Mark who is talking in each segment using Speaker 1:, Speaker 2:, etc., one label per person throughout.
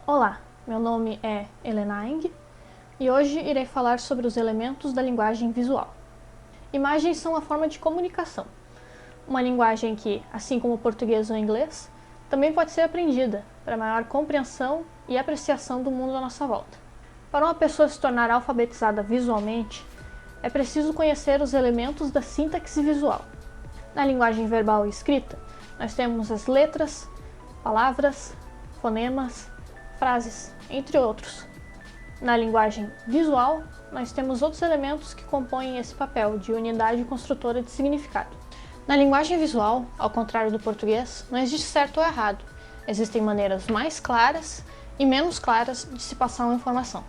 Speaker 1: Olá, meu nome é Helena Eng e hoje irei falar sobre os elementos da linguagem visual. Imagens são uma forma de comunicação, uma linguagem que, assim como o português ou o inglês, também pode ser aprendida para maior compreensão e apreciação do mundo à nossa volta. Para uma pessoa se tornar alfabetizada visualmente, é preciso conhecer os elementos da sintaxe visual. Na linguagem verbal e escrita, nós temos as letras, palavras, fonemas, frases, entre outros. Na linguagem visual, nós temos outros elementos que compõem esse papel de unidade construtora de significado. Na linguagem visual, ao contrário do português, não existe certo ou errado. Existem maneiras mais claras e menos claras de se passar uma informação.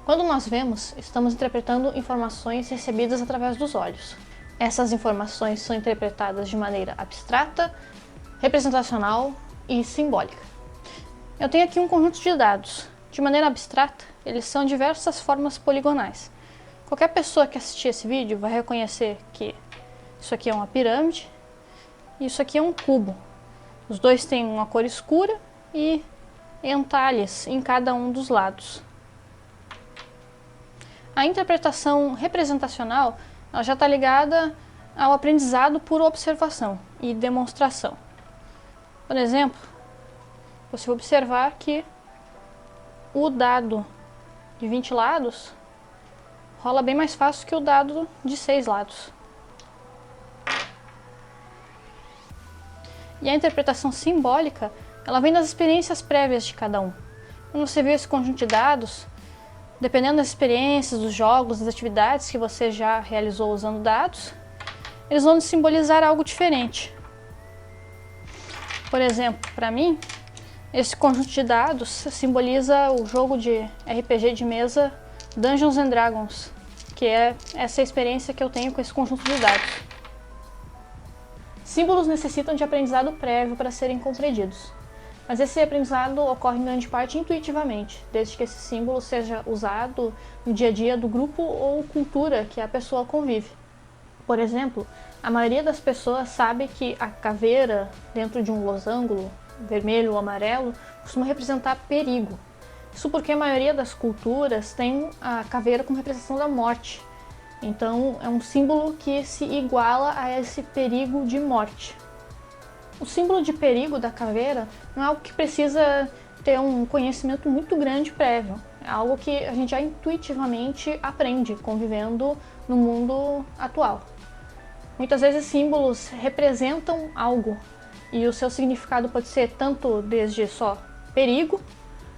Speaker 1: Quando nós vemos, estamos interpretando informações recebidas através dos olhos. Essas informações são interpretadas de maneira abstrata, representacional e simbólica. Eu tenho aqui um conjunto de dados. De maneira abstrata, eles são diversas formas poligonais. Qualquer pessoa que assistir esse vídeo vai reconhecer que isso aqui é uma pirâmide e isso aqui é um cubo. Os dois têm uma cor escura e entalhes em cada um dos lados. A interpretação representacional ela já está ligada ao aprendizado por observação e demonstração. Por exemplo, você observar que o dado de 20 lados rola bem mais fácil que o dado de 6 lados. E a interpretação simbólica, ela vem das experiências prévias de cada um. Quando você vê esse conjunto de dados, dependendo das experiências, dos jogos, das atividades que você já realizou usando dados, eles vão simbolizar algo diferente. Por exemplo, para mim, esse conjunto de dados simboliza o jogo de RPG de mesa Dungeons and Dragons, que é essa experiência que eu tenho com esse conjunto de dados. Símbolos necessitam de aprendizado prévio para serem compreendidos, mas esse aprendizado ocorre em grande parte intuitivamente, desde que esse símbolo seja usado no dia a dia do grupo ou cultura que a pessoa convive. Por exemplo, a maioria das pessoas sabe que a caveira dentro de um losango vermelho ou amarelo costuma representar perigo. Isso porque a maioria das culturas tem a caveira como representação da morte. Então é um símbolo que se iguala a esse perigo de morte. O símbolo de perigo da caveira não é algo que precisa ter um conhecimento muito grande prévio. É algo que a gente já intuitivamente aprende convivendo no mundo atual. Muitas vezes símbolos representam algo e o seu significado pode ser tanto desde só perigo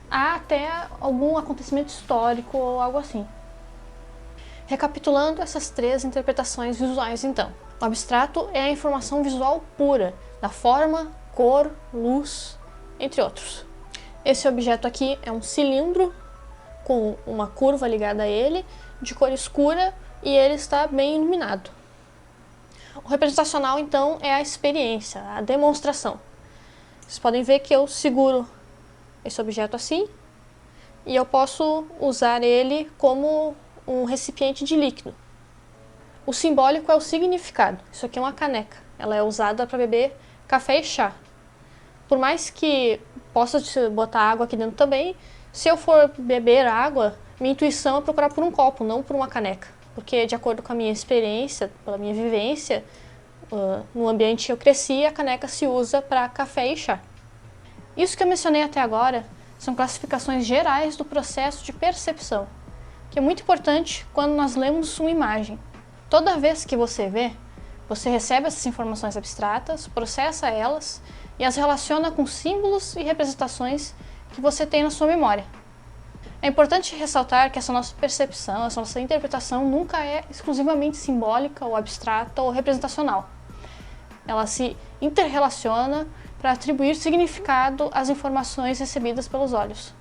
Speaker 1: até algum acontecimento histórico ou algo assim. Recapitulando essas três interpretações visuais então. O abstrato é a informação visual pura, da forma, cor, luz, entre outros. Esse objeto aqui é um cilindro com uma curva ligada a ele, de cor escura, e ele está bem iluminado. O representacional, então, é a experiência, a demonstração. Vocês podem ver que eu seguro esse objeto assim e eu posso usar ele como um recipiente de líquido. O simbólico é o significado. Isso aqui é uma caneca. Ela é usada para beber café e chá. Por mais que possa botar água aqui dentro também, se eu for beber água, minha intuição é procurar por um copo, não por uma caneca. Porque, de acordo com a minha experiência, pela minha vivência, no ambiente que eu cresci, a caneca se usa para café e chá. Isso que eu mencionei até agora são classificações gerais do processo de percepção, que é muito importante quando nós lemos uma imagem. Toda vez que você vê, você recebe essas informações abstratas, processa elas e as relaciona com símbolos e representações que você tem na sua memória. É importante ressaltar que essa nossa percepção, essa nossa interpretação nunca é exclusivamente simbólica ou abstrata ou representacional. Ela se interrelaciona para atribuir significado às informações recebidas pelos olhos.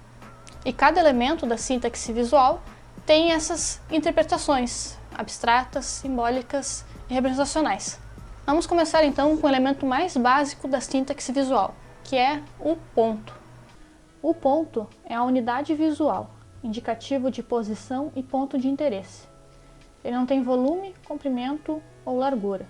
Speaker 1: E cada elemento da sintaxe visual tem essas interpretações abstratas, simbólicas e representacionais. Vamos começar então com o elemento mais básico da sintaxe visual, que é o ponto. O ponto é a unidade visual, indicativo de posição e ponto de interesse. Ele não tem volume, comprimento ou largura.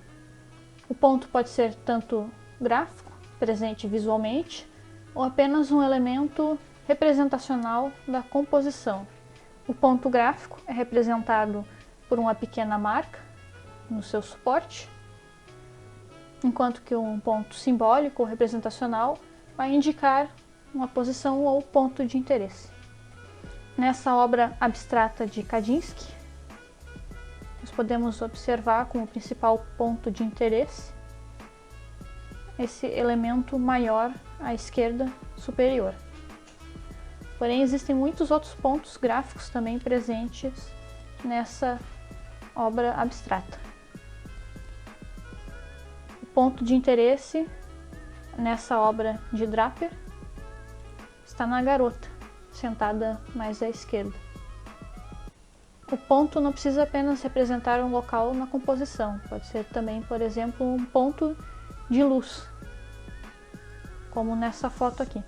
Speaker 1: O ponto pode ser tanto gráfico, presente visualmente, ou apenas um elemento representacional da composição. O ponto gráfico é representado por uma pequena marca no seu suporte, enquanto que um ponto simbólico ou representacional vai indicar uma posição ou ponto de interesse. Nessa obra abstrata de Kandinsky, nós podemos observar como principal ponto de interesse esse elemento maior à esquerda superior. Porém, existem muitos outros pontos gráficos também presentes nessa obra abstrata. O ponto de interesse nessa obra de Draper está na garota, sentada mais à esquerda. O ponto não precisa apenas representar um local na composição, pode ser também, por exemplo, um ponto de luz, como nessa foto aqui.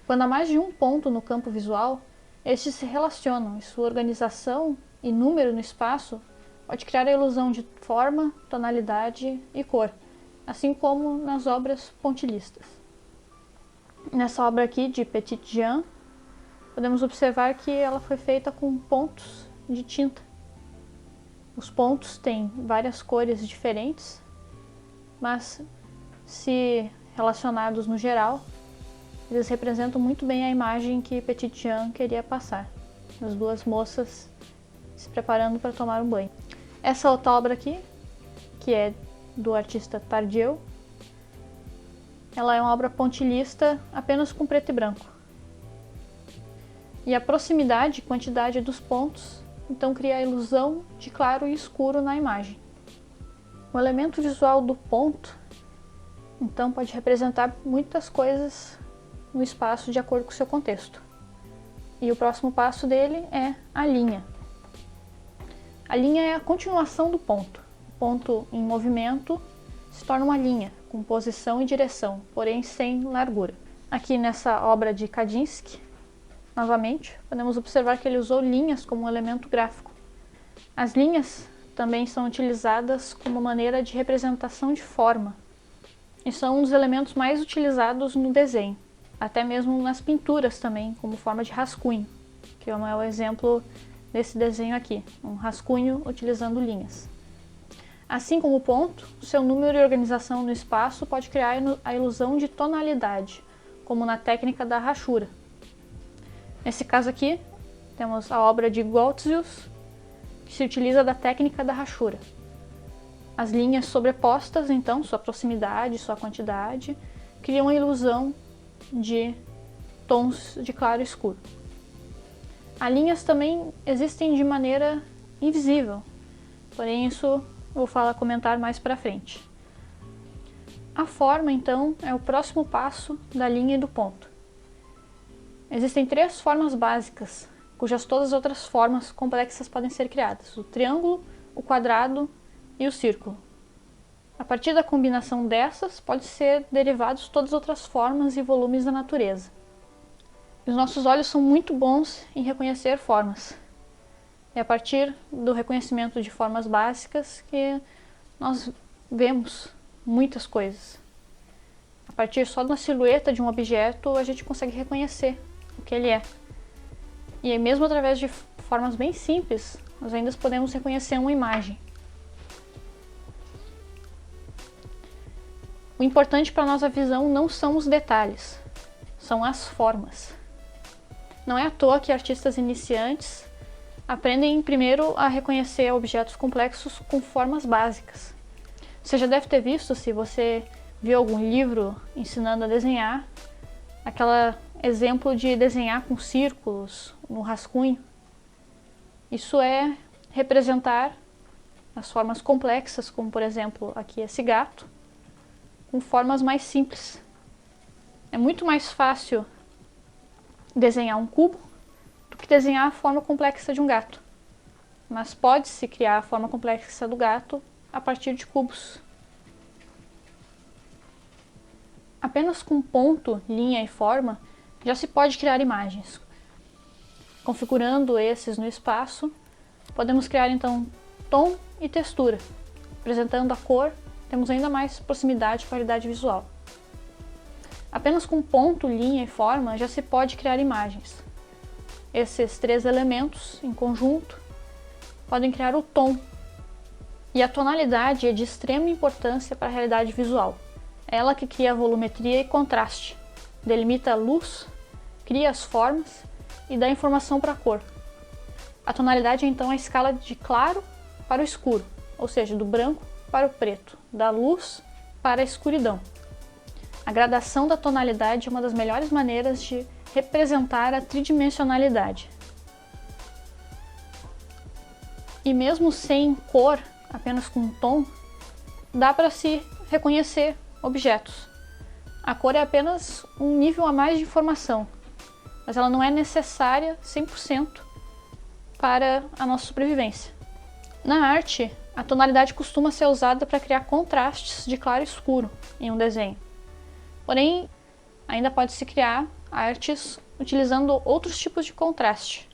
Speaker 1: Quando há mais de um ponto no campo visual, estes se relacionam e sua organização e número no espaço pode criar a ilusão de forma, tonalidade e cor, assim como nas obras pontilhistas. Nessa obra aqui de Petit-Jean, podemos observar que ela foi feita com pontos de tinta. Os pontos têm várias cores diferentes, mas se relacionados no geral, eles representam muito bem a imagem que Petit-Jean queria passar. As duas moças se preparando para tomar um banho. Essa outra obra aqui, que é do artista Tardieu, ela é uma obra pontilhista apenas com preto e branco. E a proximidade e quantidade dos pontos então cria a ilusão de claro e escuro na imagem. O elemento visual do ponto então pode representar muitas coisas no espaço de acordo com o seu contexto. E o próximo passo dele é a linha. A linha é a continuação do ponto. O ponto em movimento se torna uma linha, com posição e direção, porém sem largura. Aqui nessa obra de Kandinsky, novamente, podemos observar que ele usou linhas como um elemento gráfico. As linhas também são utilizadas como maneira de representação de forma, e são um dos elementos mais utilizados no desenho, até mesmo nas pinturas também, como forma de rascunho, que é o exemplo desse desenho aqui, um rascunho utilizando linhas. Assim como o ponto, seu número e organização no espaço pode criar a ilusão de tonalidade, como na técnica da rachura. Nesse caso aqui, temos a obra de Goltzius, que se utiliza da técnica da rachura. As linhas sobrepostas, então, sua proximidade, sua quantidade, criam a ilusão de tons de claro e escuro. As linhas também existem de maneira invisível, porém isso eu vou comentar mais para frente. A forma, então, é o próximo passo da linha e do ponto. Existem três formas básicas, cujas todas as outras formas complexas podem ser criadas: o triângulo, o quadrado e o círculo. A partir da combinação dessas, pode ser derivados todas as outras formas e volumes da natureza. Os nossos olhos são muito bons em reconhecer formas. É a partir do reconhecimento de formas básicas que nós vemos muitas coisas. A partir só da silhueta de um objeto, a gente consegue reconhecer o que ele é. E aí, mesmo através de formas bem simples, nós ainda podemos reconhecer uma imagem. O importante para a nossa visão não são os detalhes, são as formas. Não é à toa que artistas iniciantes aprendem primeiro a reconhecer objetos complexos com formas básicas. Você já deve ter visto, se você viu algum livro ensinando a desenhar, aquele exemplo de desenhar com círculos no rascunho. Isso é representar as formas complexas, como por exemplo aqui esse gato, com formas mais simples. É muito mais fácil desenhar um cubo do que desenhar a forma complexa de um gato. Mas pode-se criar a forma complexa do gato a partir de cubos. Apenas com ponto, linha e forma já se pode criar imagens. Configurando esses no espaço, podemos criar então tom e textura. Apresentando a cor, temos ainda mais proximidade e qualidade visual. Apenas com ponto, linha e forma já se pode criar imagens. Esses três elementos, em conjunto, podem criar o tom. E a tonalidade é de extrema importância para a realidade visual. É ela que cria a volumetria e contraste, delimita a luz, cria as formas e dá informação para a cor. A tonalidade é então a escala de claro para o escuro, ou seja, do branco para o preto, da luz para a escuridão. A gradação da tonalidade é uma das melhores maneiras de representar a tridimensionalidade. E mesmo sem cor, apenas com tom, dá para se reconhecer objetos. A cor é apenas um nível a mais de informação, mas ela não é necessária 100% para a nossa sobrevivência. Na arte, a tonalidade costuma ser usada para criar contrastes de claro e escuro em um desenho. Porém, ainda pode-se criar artes utilizando outros tipos de contraste.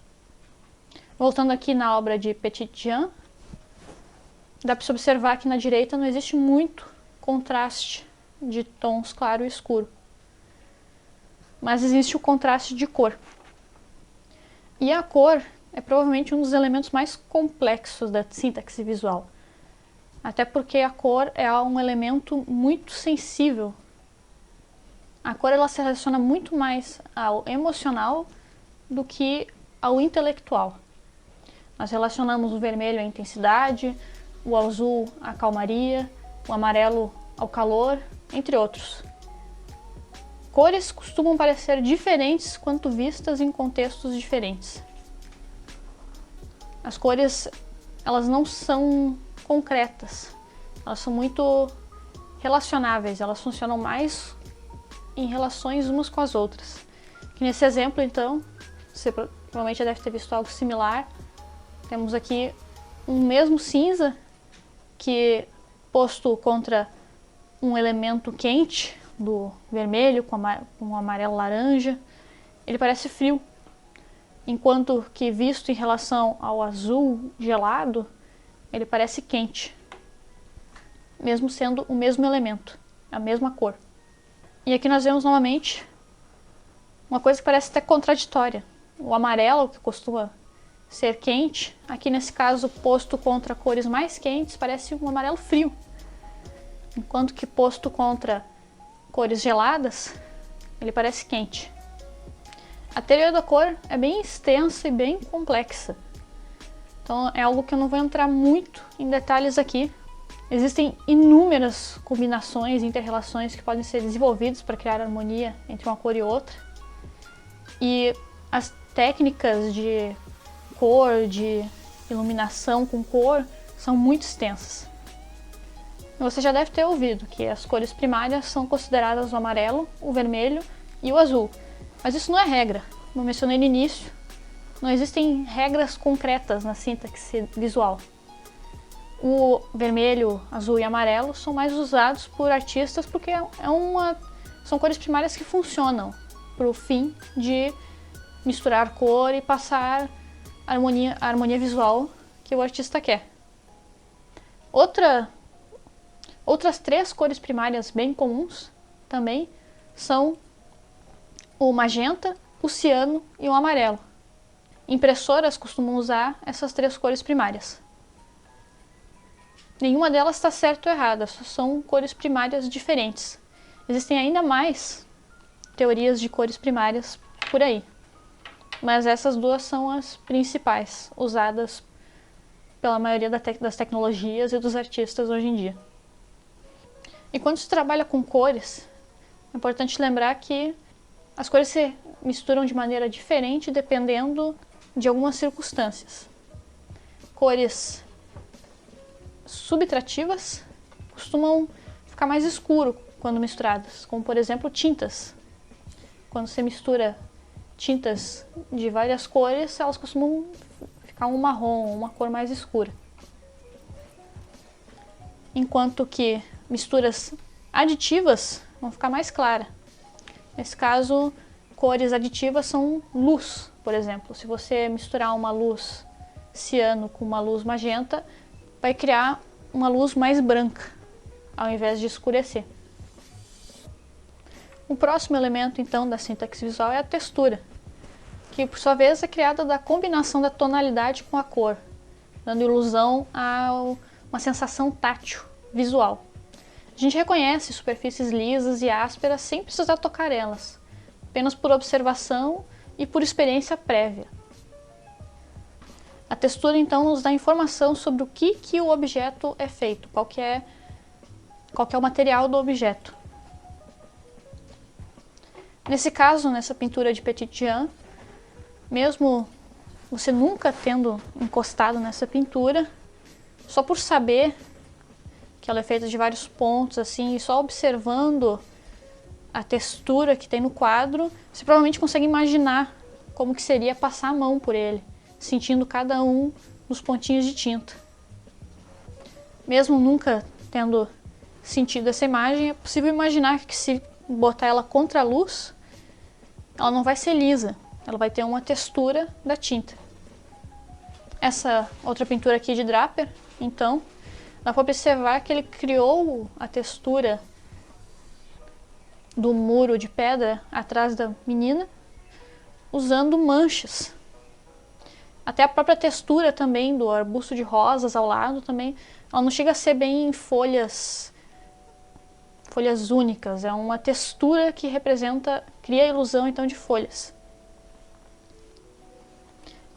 Speaker 1: Voltando aqui na obra de Petit-Jean, dá para se observar que na direita não existe muito contraste de tons claro e escuro, mas existe o contraste de cor. E a cor é provavelmente um dos elementos mais complexos da sintaxe visual, até porque a cor é um elemento muito sensível. A cor ela se relaciona muito mais ao emocional do que ao intelectual. Nós relacionamos o vermelho à intensidade, o azul à calmaria, o amarelo ao calor, entre outros. Cores costumam parecer diferentes quando vistas em contextos diferentes. As cores, elas não são concretas, elas são muito relacionáveis, elas funcionam mais em relações umas com as outras. Que nesse exemplo, então, você provavelmente já deve ter visto algo similar. Temos aqui um mesmo cinza que, posto contra um elemento quente do vermelho com o amarelo laranja, ele parece frio, enquanto que visto em relação ao azul gelado, ele parece quente, mesmo sendo o mesmo elemento, a mesma cor. E aqui nós vemos novamente uma coisa que parece até contraditória. O amarelo, que costuma ser quente, aqui nesse caso posto contra cores mais quentes, parece um amarelo frio, enquanto que posto contra cores geladas, ele parece quente. A teoria da cor é bem extensa e bem complexa, então é algo que eu não vou entrar muito em detalhes aqui. Existem inúmeras combinações e inter-relações que podem ser desenvolvidas para criar harmonia entre uma cor e outra, e as técnicas de cor, de iluminação com cor, são muito extensas. Você já deve ter ouvido que as cores primárias são consideradas o amarelo, o vermelho e o azul. Mas isso não é regra. Como eu mencionei no início, não existem regras concretas na sintaxe visual. O vermelho, azul e amarelo são mais usados por artistas porque são cores primárias que funcionam para o fim de misturar cor e passar a harmonia visual que o artista quer. Outras três cores primárias bem comuns também são o magenta, o ciano e o amarelo. Impressoras costumam usar essas três cores primárias. Nenhuma delas está certa ou errada, só são cores primárias diferentes. Existem ainda mais teorias de cores primárias por aí, mas essas duas são as principais, usadas pela maioria das tecnologias e dos artistas hoje em dia. E quando se trabalha com cores, é importante lembrar que as cores se misturam de maneira diferente dependendo de algumas circunstâncias. Cores subtrativas costumam ficar mais escuro quando misturadas, como por exemplo tintas. Quando você mistura tintas de várias cores, elas costumam ficar um marrom, uma cor mais escura. Enquanto que misturas aditivas vão ficar mais claras. Nesse caso, cores aditivas são luz, por exemplo. Se você misturar uma luz ciano com uma luz magenta, vai criar uma luz mais branca, ao invés de escurecer. O próximo elemento, então, da sintaxe visual é a textura, que, por sua vez, é criada da combinação da tonalidade com a cor, dando ilusão a uma sensação tátil, visual. A gente reconhece superfícies lisas e ásperas sem precisar tocar elas, apenas por observação e por experiência prévia. A textura, então, nos dá informação sobre o que o objeto é feito, qual que é o material do objeto. Nesse caso, nessa pintura de Petit Jean, mesmo você nunca tendo encostado nessa pintura, só por saber que ela é feita de vários pontos, assim, e só observando a textura que tem no quadro, você provavelmente consegue imaginar como que seria passar a mão por ele, sentindo cada um dos pontinhos de tinta. Mesmo nunca tendo sentido essa imagem, é possível imaginar que se botar ela contra a luz, ela não vai ser lisa, ela vai ter uma textura da tinta. Essa outra pintura aqui de Draper, então, dá para observar que ele criou a textura do muro de pedra atrás da menina, usando manchas. Até a própria textura também do arbusto de rosas ao lado também, ela não chega a ser bem folhas únicas, é uma textura que cria a ilusão então de folhas.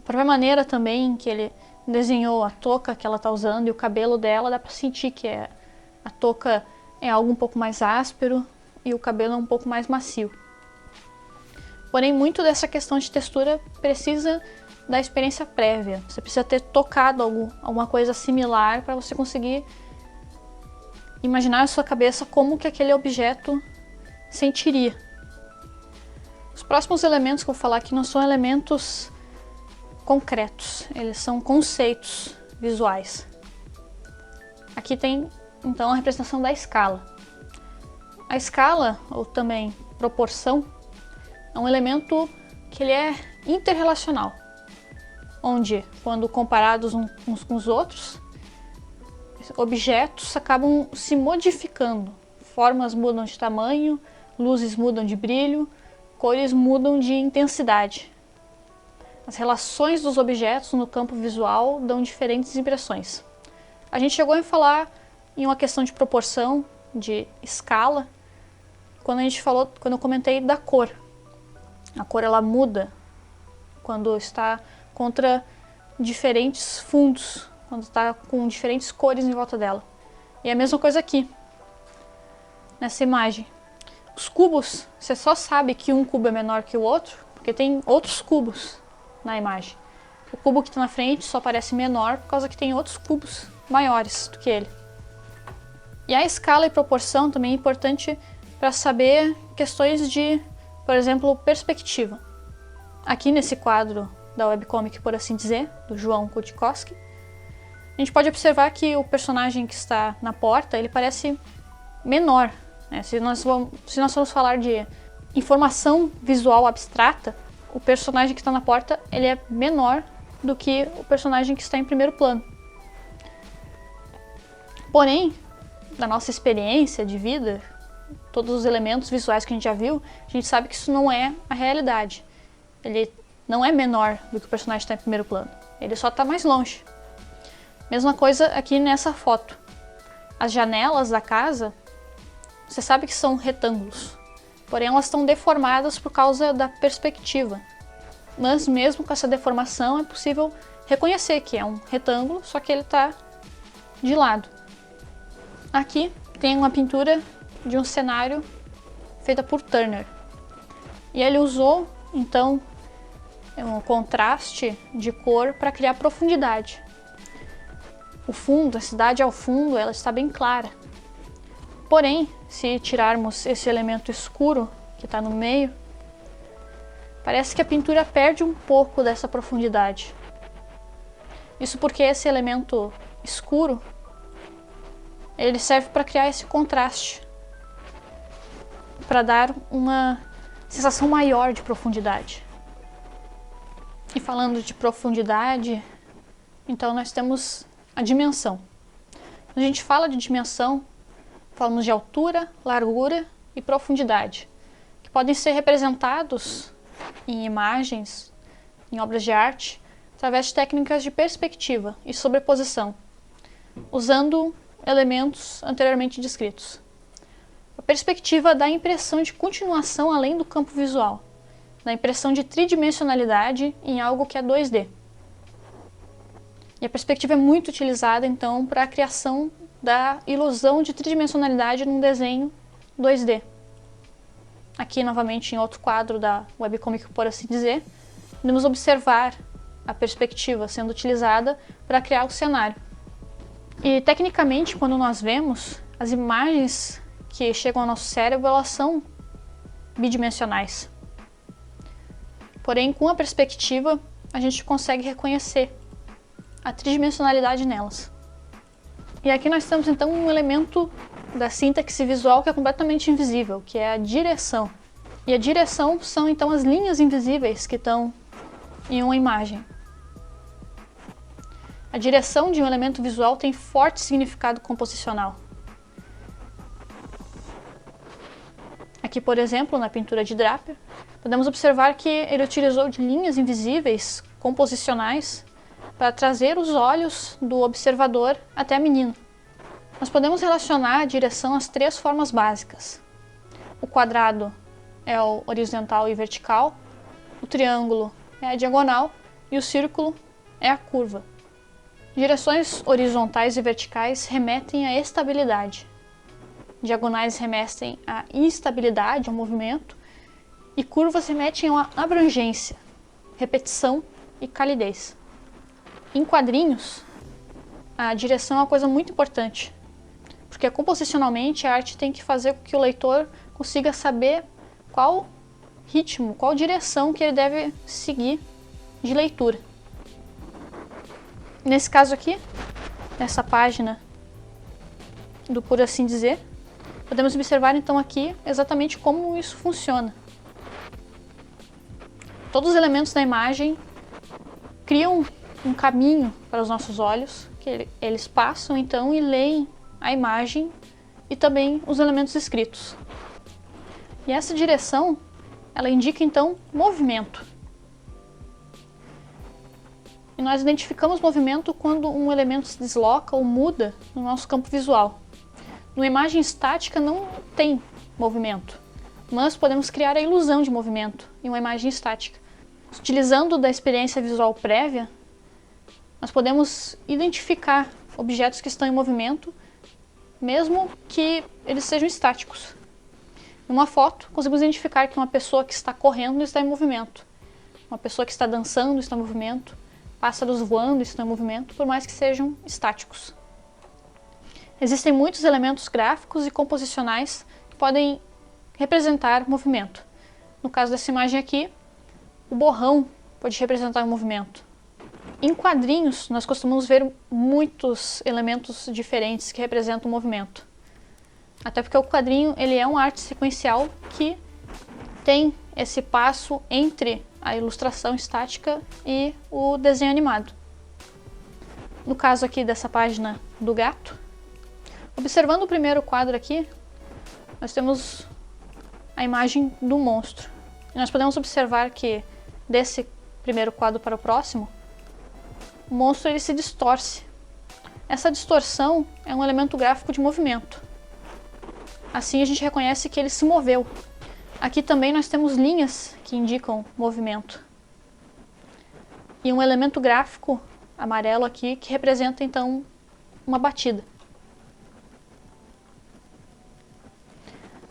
Speaker 1: A própria maneira também que ele desenhou a touca que ela está usando e o cabelo dela, dá para sentir que a touca é algo um pouco mais áspero e o cabelo é um pouco mais macio. Porém, muito dessa questão de textura precisa da experiência prévia. Você precisa ter tocado alguma coisa similar para você conseguir imaginar na sua cabeça como que aquele objeto sentiria. Os próximos elementos que eu vou falar aqui não são elementos concretos, eles são conceitos visuais. Aqui tem então a representação da escala. A escala, ou também proporção, é um elemento que ele é interrelacional, onde, quando comparados uns com os outros, objetos acabam se modificando. Formas mudam de tamanho, luzes mudam de brilho, cores mudam de intensidade. As relações dos objetos no campo visual dão diferentes impressões. A gente chegou a falar em uma questão de proporção, de escala, quando eu comentei da cor. A cor ela muda quando está contra diferentes fundos, quando está com diferentes cores em volta dela. E é a mesma coisa aqui, nessa imagem. Os cubos, você só sabe que um cubo é menor que o outro, porque tem outros cubos na imagem. O cubo que está na frente só parece menor por causa que tem outros cubos maiores do que ele. E a escala e proporção também é importante para saber questões de, por exemplo, perspectiva. Aqui nesse quadro da webcomic, por assim dizer, do João Kutkowski, a gente pode observar que o personagem que está na porta, ele parece menor, né? Se nós formos falar de informação visual abstrata, o personagem que está na porta, ele é menor do que o personagem que está em primeiro plano. Porém, da nossa experiência de vida, todos os elementos visuais que a gente já viu, a gente sabe que isso não é a realidade. Ele não é menor do que o personagem que está em primeiro plano, ele só está mais longe. Mesma coisa aqui nessa foto. As janelas da casa, você sabe que são retângulos, porém elas estão deformadas por causa da perspectiva. Mas mesmo com essa deformação é possível reconhecer que é um retângulo, só que ele está de lado. Aqui tem uma pintura de um cenário feita por Turner. E ele usou, então, um contraste de cor para criar profundidade. O fundo, a cidade ao fundo, ela está bem clara. Porém, se tirarmos esse elemento escuro que está no meio, parece que a pintura perde um pouco dessa profundidade. Isso porque esse elemento escuro, ele serve para criar esse contraste, para dar uma sensação maior de profundidade. E falando de profundidade, então nós temos a dimensão. Quando a gente fala de dimensão, falamos de altura, largura e profundidade. podem ser representados em imagens, em obras de arte, através de técnicas de perspectiva e sobreposição, usando elementos anteriormente descritos. A perspectiva dá a impressão de continuação além do campo visual, dá a impressão de tridimensionalidade em algo que é 2D. E a perspectiva é muito utilizada, então, para a criação da ilusão de tridimensionalidade num desenho 2D. Aqui, novamente, em outro quadro da webcomic, por assim dizer, podemos observar a perspectiva sendo utilizada para criar o cenário. E, tecnicamente, quando nós vemos, as imagens que chegam ao nosso cérebro, elas são bidimensionais. Porém, com a perspectiva, a gente consegue reconhecer a tridimensionalidade nelas. E aqui nós temos então um elemento da sintaxe visual que é completamente invisível, que é a direção. E a direção são então as linhas invisíveis que estão em uma imagem. A direção de um elemento visual tem forte significado composicional. Aqui, por exemplo, na pintura de Draper, podemos observar que ele utilizou de linhas invisíveis composicionais para trazer os olhos do observador até a menina. Nós podemos relacionar a direção às 3 formas básicas. O quadrado é o horizontal e vertical, o triângulo é a diagonal e o círculo é a curva. Direções horizontais e verticais remetem à estabilidade. Diagonais remetem à instabilidade, ao movimento, e curvas remetem a abrangência, repetição e calidez. Em quadrinhos, a direção é uma coisa muito importante, porque composicionalmente a arte tem que fazer com que o leitor consiga saber qual ritmo, qual direção que ele deve seguir de leitura. Nesse caso aqui, nessa página do Por Assim Dizer, podemos observar então aqui exatamente como isso funciona. Todos os elementos da imagem criam um caminho para os nossos olhos, que eles passam então e leem a imagem e também os elementos escritos. E essa direção, ela indica então movimento. E nós identificamos movimento quando um elemento se desloca ou muda no nosso campo visual. Numa imagem estática não tem movimento, mas podemos criar a ilusão de movimento em uma imagem estática. Utilizando da experiência visual prévia, nós podemos identificar objetos que estão em movimento, mesmo que eles sejam estáticos. Numa foto, conseguimos identificar que uma pessoa que está correndo está em movimento, uma pessoa que está dançando está em movimento, pássaros voando estão em movimento, por mais que sejam estáticos. Existem muitos elementos gráficos e composicionais que podem representar movimento. No caso dessa imagem aqui, o borrão pode representar um movimento. Em quadrinhos, nós costumamos ver muitos elementos diferentes que representam o movimento. Até porque o quadrinho ele é uma arte sequencial que tem esse passo entre a ilustração estática e o desenho animado. No caso aqui dessa página do gato, observando o primeiro quadro aqui, nós temos a imagem do monstro. E nós podemos observar que desse primeiro quadro para o próximo, o monstro ele se distorce. Essa distorção é um elemento gráfico de movimento. Assim a gente reconhece que ele se moveu. Aqui também nós temos linhas que indicam movimento. E um elemento gráfico amarelo aqui que representa então uma batida.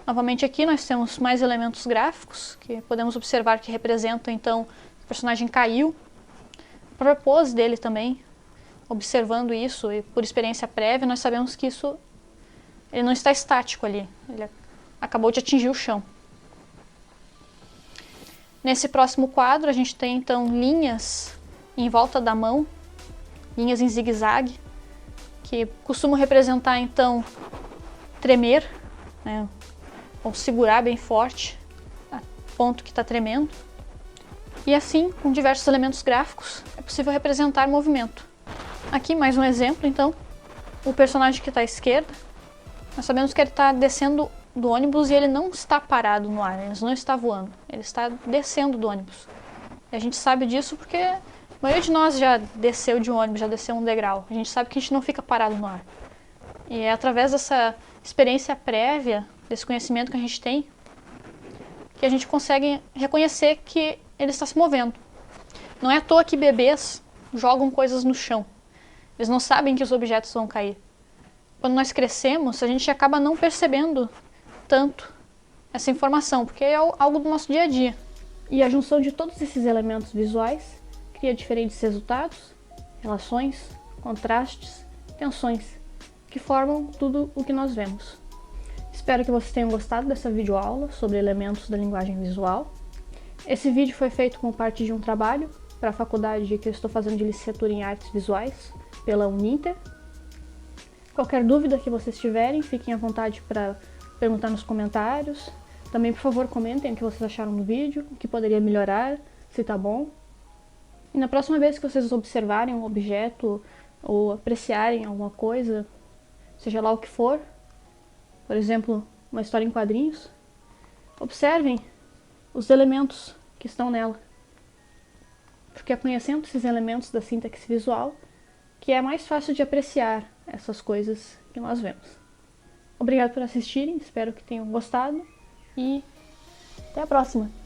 Speaker 1: Novamente aqui nós temos mais elementos gráficos que podemos observar que representam então o personagem caiu. A própria pose dele também, observando isso e por experiência prévia nós sabemos que isso ele não está estático ali, ele acabou de atingir o chão. Nesse próximo quadro a gente tem então linhas em volta da mão, linhas em zigue-zague, que costumam representar então tremer, né, ou segurar bem forte, a ponto que está tremendo. E assim, com diversos elementos gráficos, é possível representar movimento. Aqui mais um exemplo então, o personagem que está à esquerda, nós sabemos que ele está descendo do ônibus e ele não está parado no ar, ele não está voando, ele está descendo do ônibus. E a gente sabe disso porque a maioria de nós já desceu de um ônibus, já desceu um degrau. A gente sabe que a gente não fica parado no ar. E é através dessa experiência prévia, desse conhecimento que a gente tem, que a gente consegue reconhecer que ele está se movendo. Não é à toa que bebês jogam coisas no chão. Eles não sabem que os objetos vão cair. Quando nós crescemos, a gente acaba não percebendo tanto essa informação, porque é algo do nosso dia a dia. E a junção de todos esses elementos visuais cria diferentes resultados, relações, contrastes, tensões, que formam tudo o que nós vemos. Espero que vocês tenham gostado dessa videoaula sobre elementos da linguagem visual. Esse vídeo foi feito como parte de um trabalho para a faculdade que eu estou fazendo de licenciatura em Artes Visuais, pela Uninter. Qualquer dúvida que vocês tiverem, fiquem à vontade para perguntar nos comentários. Também, por favor, comentem o que vocês acharam do vídeo, o que poderia melhorar, se tá bom. E na próxima vez que vocês observarem um objeto ou apreciarem alguma coisa, seja lá o que for, por exemplo, uma história em quadrinhos, observem os elementos que estão nela. Porque é conhecendo esses elementos da sintaxe visual que é mais fácil de apreciar essas coisas que nós vemos. Obrigado por assistirem, espero que tenham gostado e até a próxima!